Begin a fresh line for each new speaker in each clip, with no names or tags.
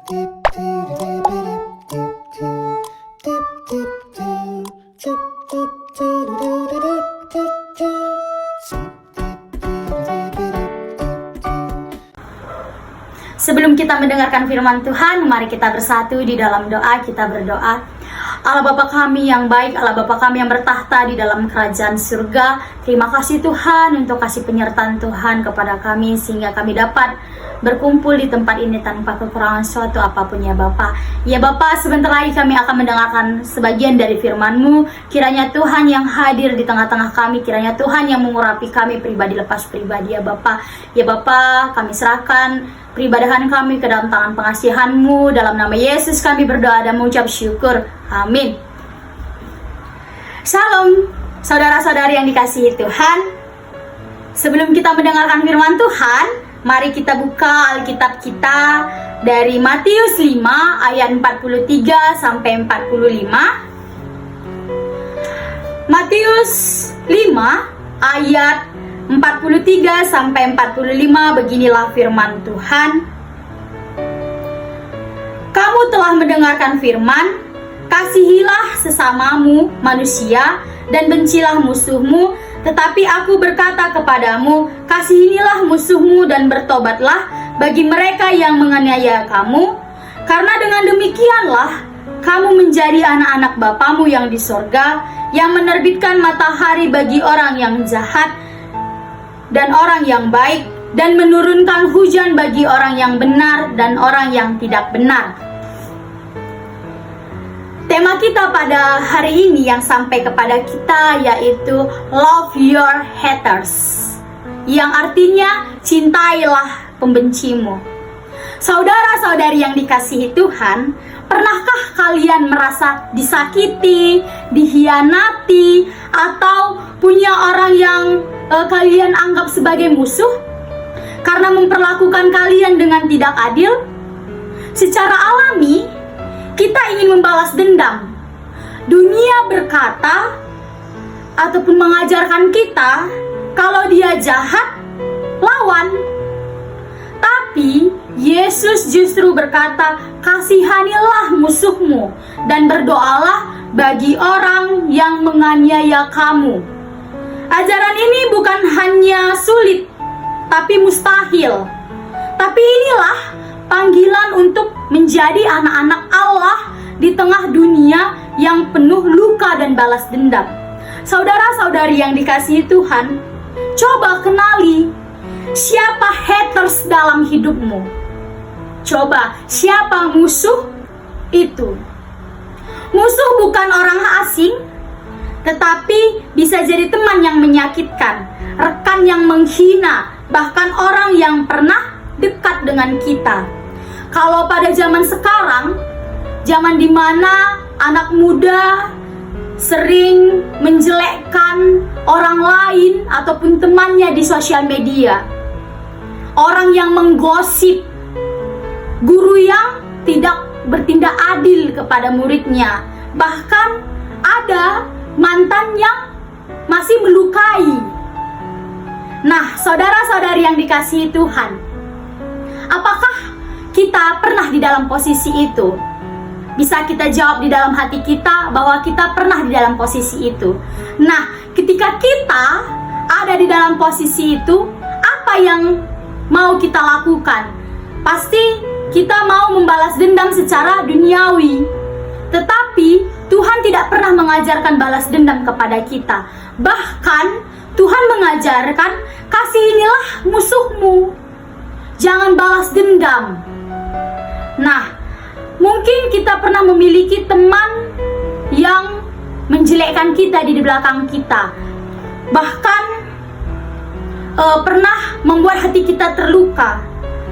Sebelum kita mendengarkan firman Tuhan, mari kita bersatu di dalam doa. Kita berdoa. Allah Bapa kami yang baik, Allah Bapa kami yang bertahta di dalam kerajaan surga, terima kasih Tuhan untuk kasih penyertaan Tuhan kepada kami sehingga kami dapat berkumpul di tempat ini tanpa kekurangan suatu apapun ya Bapa. Ya Bapa, sebentar lagi kami akan mendengarkan sebagian dari firman-Mu. Kiranya Tuhan yang hadir di tengah-tengah kami, kiranya Tuhan yang mengurapi kami pribadi lepas pribadi ya Bapa. Ya Bapa, kami serahkan peribadahan kami ke dalam tangan pengasihan-Mu. Dalam nama Yesus kami berdoa dan mengucap syukur. Amin. Shalom, saudara-saudari yang dikasihi Tuhan. Sebelum kita mendengarkan firman Tuhan, mari kita buka Alkitab kita dari Matius 5 ayat 43 sampai 45. Matius 5 ayat 43 sampai 45, beginilah firman Tuhan. Kamu telah mendengarkan firman, kasihilah sesamamu manusia dan bencilah musuhmu. Tetapi aku berkata kepadamu, kasihinilah musuhmu dan bertobatlah bagi mereka yang menganiaya kamu. Karena dengan demikianlah kamu menjadi anak-anak Bapamu yang di sorga, yang menerbitkan matahari bagi orang yang jahat dan orang yang baik, dan menurunkan hujan bagi orang yang benar dan orang yang tidak benar. Tema kita pada hari ini yang sampai kepada kita yaitu Love Your Haters, yang artinya cintailah pembencimu. Saudara-saudari yang dikasihi Tuhan, pernahkah kalian merasa disakiti, dihianati, atau punya orang yang kalian anggap sebagai musuh karena memperlakukan kalian dengan tidak adil? Secara alami, kita ingin membalas dendam. Dunia berkata ataupun mengajarkan kita kalau dia jahat, lawan. Tapi Yesus justru berkata, kasihanilah musuhmu dan berdoalah bagi orang yang menganiaya kamu. Ajaran ini bukan hanya sulit, tapi mustahil. Tapi inilah panggilan untuk menjadi anak-anak Allah di tengah dunia yang penuh luka dan balas dendam. Saudara-saudari yang dikasihi Tuhan, coba kenali siapa haters dalam hidupmu. Coba, siapa musuh itu? Musuh bukan orang asing, tetapi bisa jadi teman yang menyakitkan, rekan yang menghina, bahkan orang yang pernah dekat dengan kita. Kalau pada zaman sekarang, zaman dimana anak muda sering menjelekkan orang lain ataupun temannya di sosial media, orang yang menggosip, guru yang tidak bertindak adil kepada muridnya, bahkan ada mantan yang masih melukai. Nah, saudara-saudari yang dikasihi Tuhan, apakah kita pernah di dalam posisi itu? Bisa kita jawab di dalam hati kita bahwa kita pernah di dalam posisi itu. Nah, ketika kita ada di dalam posisi itu, apa yang mau kita lakukan? Pasti kita mau membalas dendam secara duniawi. Tetapi Tuhan tidak pernah mengajarkan balas dendam kepada kita. Bahkan Tuhan mengajarkan, kasihinilah musuhmu, jangan balas dendam. Nah, mungkin kita pernah memiliki teman yang menjelekkan kita di belakang kita, bahkan pernah membuat hati kita terluka.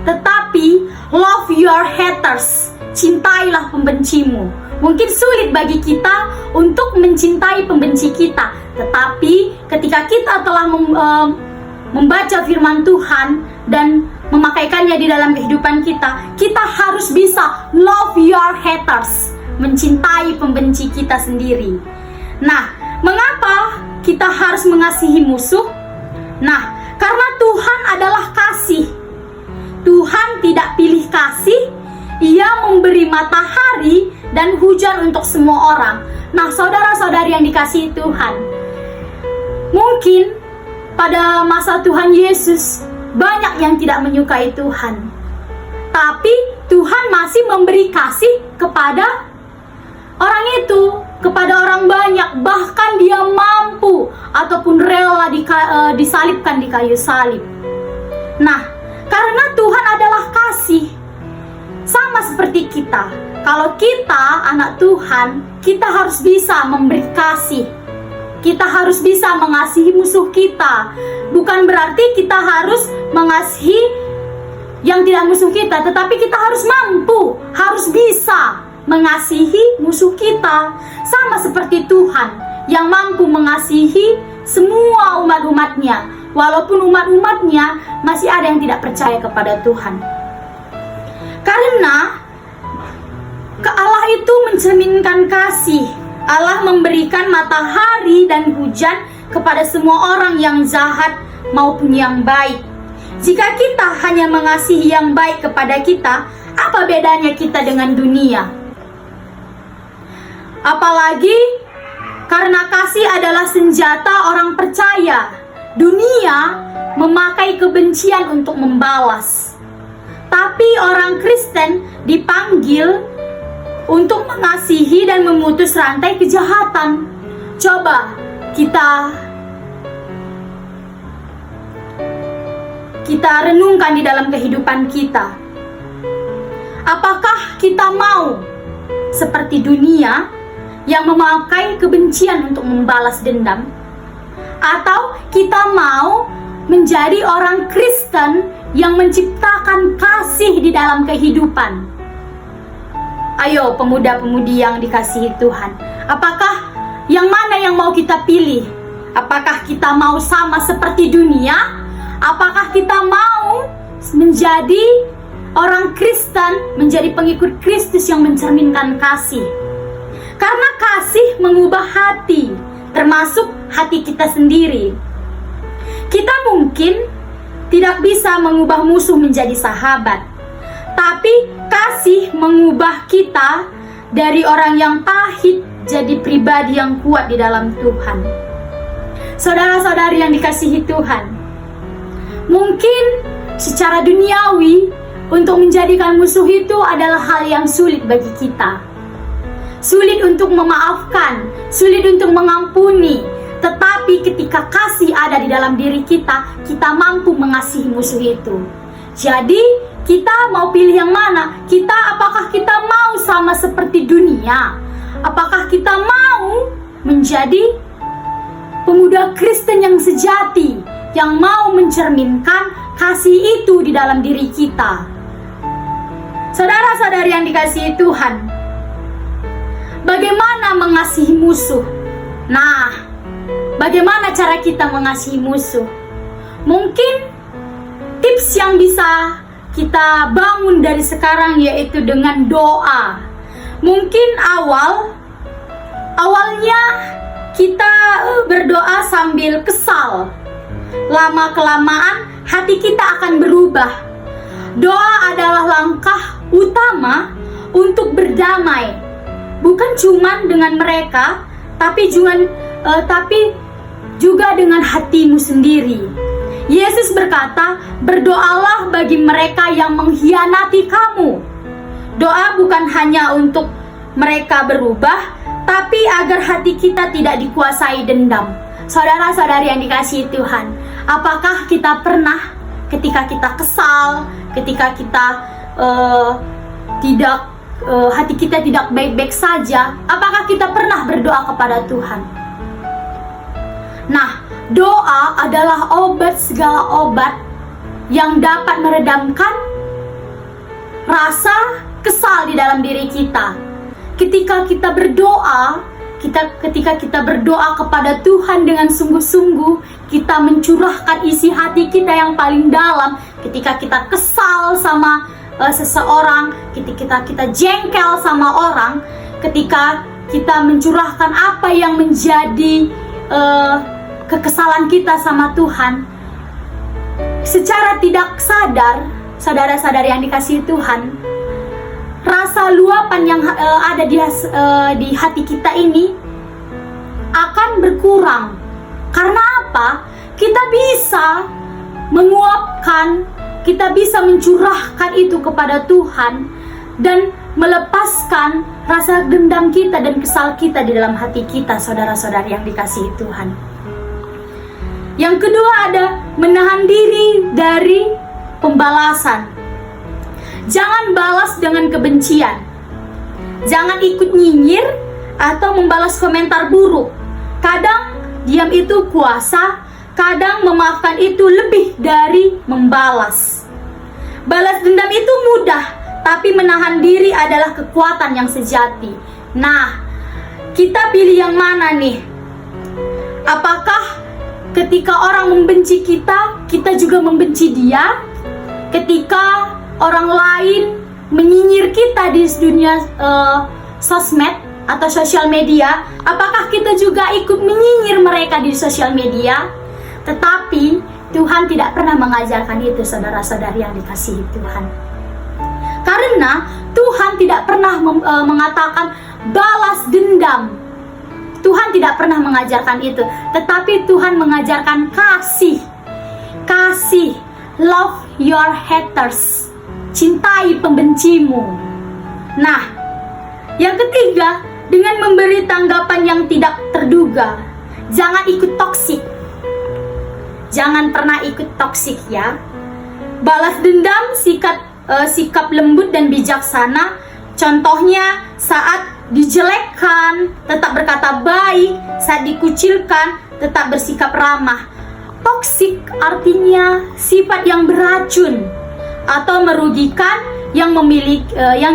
Tetapi love your haters, cintailah pembencimu. Mungkin sulit bagi kita untuk mencintai pembenci kita, tetapi ketika kita telah membaca firman Tuhan dan memakaikannya di dalam kehidupan kita, kita harus bisa love your haters, mencintai pembenci kita sendiri. Nah, mengapa kita harus mengasihi musuh? Nah, karena Tuhan adalah kasih. Tuhan tidak pilih kasih, Ia memberi matahari dan hujan untuk semua orang. Nah, saudara-saudari yang dikasihi Tuhan, mungkin pada masa Tuhan Yesus banyak yang tidak menyukai Tuhan, tapi Tuhan masih memberi kasih kepada orang itu, kepada orang banyak. Bahkan dia mampu ataupun rela disalibkan di kayu salib. Nah, karena Tuhan adalah kasih, sama seperti kita. Kalau kita anak Tuhan, kita harus bisa memberi kasih. Kita harus bisa mengasihi musuh kita. Bukan berarti kita harus mengasihi yang tidak musuh kita, tetapi kita harus mampu, harus bisa mengasihi musuh kita. Sama seperti Tuhan yang mampu mengasihi semua umat-umatnya, walaupun umat-umatnya masih ada yang tidak percaya kepada Tuhan. Karena Allah itu mencerminkan kasih. Allah memberikan matahari dan hujan kepada semua orang yang jahat maupun yang baik. Jika kita hanya mengasihi yang baik kepada kita, apa bedanya kita dengan dunia? Apalagi karena kasih adalah senjata orang percaya. Dunia memakai kebencian untuk membalas. Tapi orang Kristen dipanggil untuk mengasihi dan memutus rantai kejahatan. Coba kita renungkan di dalam kehidupan kita. Apakah kita mau seperti dunia yang memakai kebencian untuk membalas dendam? Atau kita mau menjadi orang Kristen yang menciptakan kasih di dalam kehidupan? Ayo pemuda-pemudi yang dikasihi Tuhan, apakah yang mana yang mau kita pilih? Apakah kita mau sama seperti dunia? Apakah kita mau menjadi orang Kristen, menjadi pengikut Kristus yang mencerminkan kasih? Karena kasih mengubah hati, termasuk hati kita sendiri. Kita mungkin tidak bisa mengubah musuh menjadi sahabat, tapi kasih mengubah kita dari orang yang pahit jadi pribadi yang kuat di dalam Tuhan. Saudara-saudari yang dikasihi Tuhan, mungkin secara duniawi untuk menjadikan musuh itu adalah hal yang sulit bagi kita. Sulit untuk memaafkan, sulit untuk mengampuni. Tetapi ketika kasih ada di dalam diri kita, kita mampu mengasihi musuh itu. Jadi kita mau pilih yang mana? Apakah kita mau sama seperti dunia? Apakah kita mau menjadi pemuda Kristen yang sejati, yang mau mencerminkan kasih itu di dalam diri kita? Saudara-saudari yang dikasihi Tuhan, bagaimana mengasihi musuh? Nah, bagaimana cara kita mengasihi musuh? Mungkin tips yang bisa kita bangun dari sekarang yaitu dengan doa. Mungkin awalnya kita berdoa sambil kesal. Lama-kelamaan hati kita akan berubah. Doa adalah langkah utama untuk berdamai. Bukan cuma dengan mereka, tapi juga dengan hatimu sendiri. Yesus berkata, berdoalah bagi mereka yang mengkhianati kamu. Doa bukan hanya untuk mereka berubah, tapi agar hati kita tidak dikuasai dendam. Saudara-saudari yang dikasihi Tuhan, apakah kita pernah ketika kita kesal, ketika kita hati kita tidak baik-baik saja, apakah kita pernah berdoa kepada Tuhan? Nah, doa adalah obat segala obat yang dapat meredamkan rasa kesal di dalam diri kita. Ketika kita berdoa kepada Tuhan dengan sungguh-sungguh, kita mencurahkan isi hati kita yang paling dalam. Ketika kita kesal sama seseorang, ketika kita jengkel sama orang, ketika kita mencurahkan apa yang menjadi kekesalan kita sama Tuhan, secara tidak sadar, saudara-saudari yang dikasihi Tuhan, rasa tanggapan yang ada di hati kita ini akan berkurang. Karena apa? Kita bisa menguapkan, kita bisa mencurahkan itu kepada Tuhan dan melepaskan rasa dendam kita dan kesal kita di dalam hati kita, saudara-saudari yang dikasihi Tuhan. Yang kedua ada menahan diri dari pembalasan. Jangan balas dengan kebencian. Jangan ikut nyinyir atau membalas komentar buruk. Kadang diam itu kuasa, kadang memaafkan itu lebih dari membalas. Balas dendam itu mudah, tapi menahan diri adalah kekuatan yang sejati. Nah, kita pilih yang mana nih? Apakah ketika orang membenci kita, kita juga membenci dia? Ketika orang lain menyinyir kita di dunia sosmed atau sosial media, apakah kita juga ikut menyinyir mereka di sosial media? Tetapi Tuhan tidak pernah mengajarkan itu, saudara-saudari yang dikasihi Tuhan. Karena Tuhan tidak pernah mengatakan balas dendam. Tuhan tidak pernah mengajarkan itu, tetapi Tuhan mengajarkan kasih. Kasih, love your haters. Cintai pembencimu. Nah, yang ketiga, dengan memberi tanggapan yang tidak terduga. Jangan ikut toksik. Jangan pernah ikut toksik ya. Balas dendam, sikap lembut dan bijaksana. Contohnya saat dijelekkan, tetap berkata baik. Saat dikucilkan, tetap bersikap ramah. Toksik artinya sifat yang beracun atau merugikan yang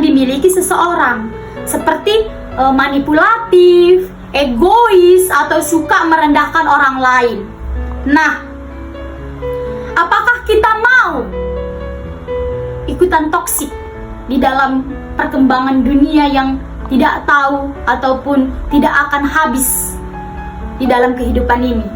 dimiliki seseorang, seperti manipulatif, egois, atau suka merendahkan orang lain. Nah, apakah kita mau ikutan toksik di dalam perkembangan dunia yang tidak tahu ataupun tidak akan habis di dalam kehidupan ini?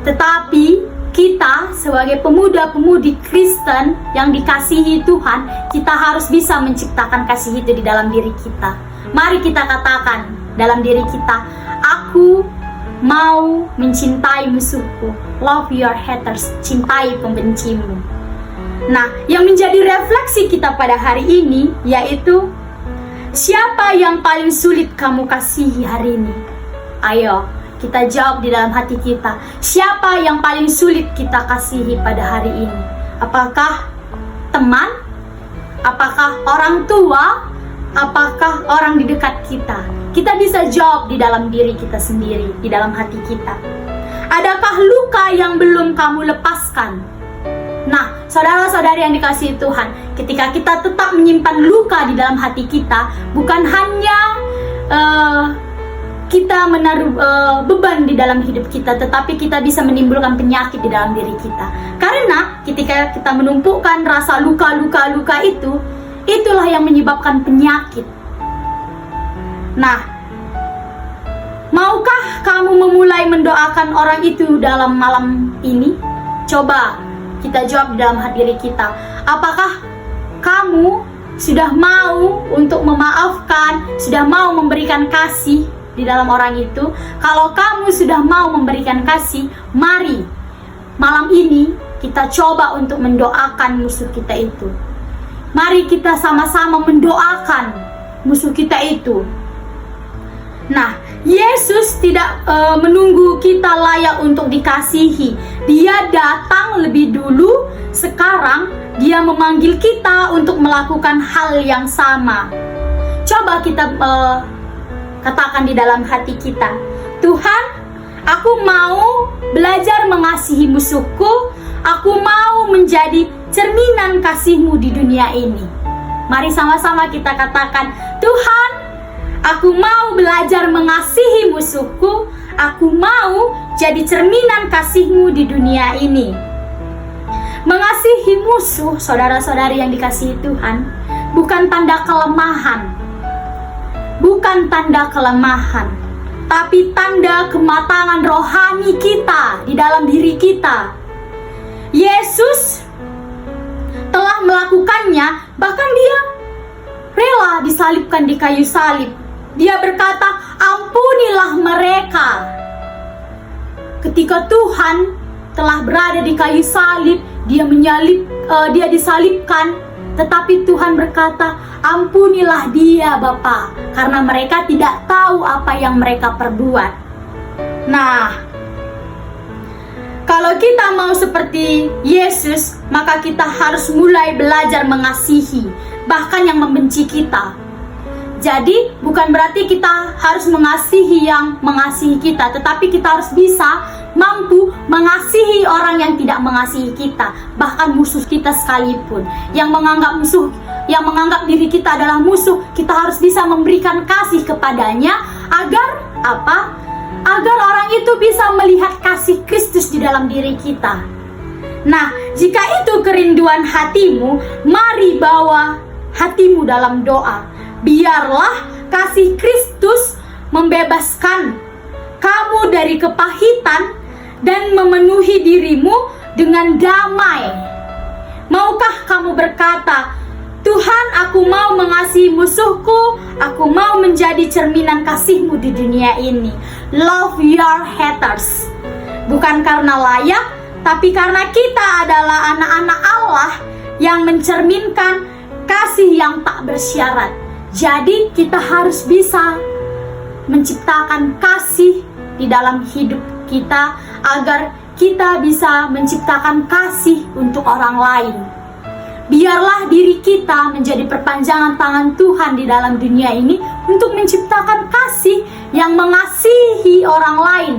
Tetapi kita sebagai pemuda-pemudi Kristen yang dikasihi Tuhan, kita harus bisa menciptakan kasih itu di dalam diri kita. Mari kita katakan dalam diri kita, aku mau mencintai musuhku. Love your haters, cintai pembencimu. Nah, yang menjadi refleksi kita pada hari ini yaitu, siapa yang paling sulit kamu kasihi hari ini? Ayo, kita jawab di dalam hati kita. Siapa yang paling sulit kita kasihi pada hari ini? Apakah teman? Apakah orang tua? Apakah orang di dekat kita? Kita bisa jawab di dalam diri kita sendiri, di dalam hati kita. Adakah luka yang belum kamu lepaskan? Nah, saudara-saudari yang dikasihi Tuhan, ketika kita tetap menyimpan luka di dalam hati kita, bukan hanya kita menaruh beban di dalam hidup kita, tetapi kita bisa menimbulkan penyakit di dalam diri kita. Karena ketika kita menumpukan rasa luka-luka itu, itulah yang menyebabkan penyakit. Nah, maukah kamu memulai mendoakan orang itu dalam malam ini? Coba kita jawab di dalam hati diri kita. Apakah kamu sudah mau untuk memaafkan, sudah mau memberikan kasih di dalam orang itu? Kalau kamu sudah mau memberikan kasih, mari malam ini kita coba untuk mendoakan musuh kita itu. Mari kita sama-sama mendoakan musuh kita itu. Nah, Yesus tidak menunggu kita layak untuk dikasihi. Dia datang lebih dulu. Sekarang dia memanggil kita untuk melakukan hal yang sama. Coba kita katakan di dalam hati kita, Tuhan, aku mau belajar mengasihi musuhku. Aku mau menjadi cerminan kasih-Mu di dunia ini. Mari sama-sama kita katakan, Tuhan, aku mau belajar mengasihi musuhku. Aku mau jadi cerminan kasih-Mu di dunia ini. Mengasihi musuh, saudara-saudari yang dikasihi Tuhan, bukan tanda kelemahan. Bukan tanda kelemahan, tapi tanda kematangan rohani kita di dalam diri kita. Yesus telah melakukannya, bahkan dia rela telah disalibkan di kayu salib. Dia berkata, ampunilah mereka. Ketika Tuhan telah berada di kayu salib, dia disalibkan, tetapi Tuhan berkata, ampunilah dia Bapa, karena mereka tidak tahu apa yang mereka perbuat. Nah, kalau kita mau seperti Yesus, maka kita harus mulai belajar mengasihi, bahkan yang membenci kita. Jadi, bukan berarti kita harus mengasihi yang mengasihi kita, tetapi kita harus bisa mampu mengasihi orang yang tidak mengasihi kita, bahkan musuh kita sekalipun. Yang menganggap diri kita adalah musuh, kita harus bisa memberikan kasih kepadanya agar apa? Agar orang itu bisa melihat kasih Kristus di dalam diri kita. Nah, jika itu kerinduan hatimu, mari bawa hatimu dalam doa. Biarlah kasih Kristus membebaskan kamu dari kepahitan dan memenuhi dirimu dengan damai. Maukah kamu berkata, Tuhan, aku mau mengasihi musuhku, aku mau menjadi cerminan kasih-Mu di dunia ini. Love your haters. Bukan karena layak, tapi karena kita adalah anak-anak Allah yang mencerminkan kasih yang tak bersyarat. Jadi kita harus bisa menciptakan kasih di dalam hidup kita agar kita bisa menciptakan kasih untuk orang lain. Biarlah diri kita menjadi perpanjangan tangan Tuhan di dalam dunia ini untuk menciptakan kasih yang mengasihi orang lain.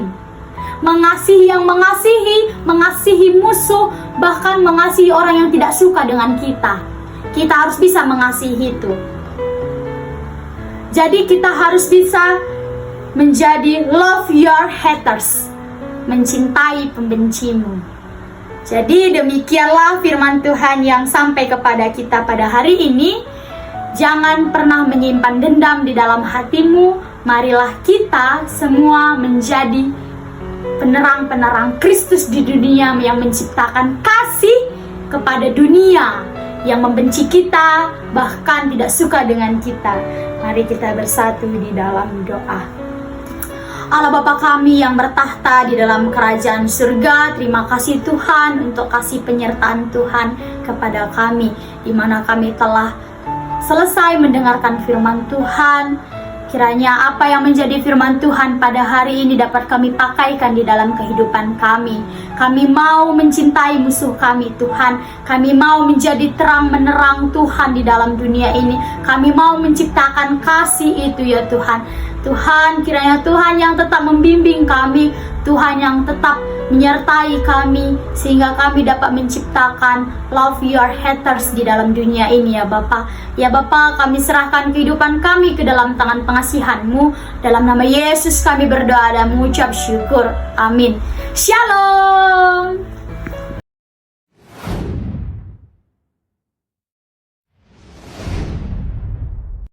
Mengasihi yang mengasihi musuh, bahkan mengasihi orang yang tidak suka dengan kita. Kita harus bisa mengasihi itu. Jadi kita harus bisa menjadi love your haters, mencintai pembencimu. Jadi demikianlah firman Tuhan yang sampai kepada kita pada hari ini. Jangan pernah menyimpan dendam di dalam hatimu. Marilah kita semua menjadi penerang-penerang Kristus di dunia yang menciptakan kasih kepada dunia yang membenci kita, bahkan tidak suka dengan kita. Mari kita bersatu di dalam doa. Allah Bapa kami yang bertahta di dalam kerajaan surga, terima kasih Tuhan untuk kasih penyertaan Tuhan kepada kami, di mana kami telah selesai mendengarkan firman Tuhan. Kiranya apa yang menjadi firman Tuhan pada hari ini dapat kami pakaikan di dalam kehidupan kami. Kami mau mencintai musuh kami Tuhan. Kami mau menjadi terang menerang Tuhan di dalam dunia ini. Kami mau menciptakan kasih itu ya Tuhan. Tuhan, kiranya Tuhan yang tetap membimbing kami, Tuhan yang tetap menyertai kami, sehingga kami dapat menciptakan love your haters di dalam dunia ini ya Bapa. Ya Bapa, kami serahkan kehidupan kami ke dalam tangan pengasihan-Mu. Dalam nama Yesus kami berdoa dan mengucap syukur. Amin. Shalom.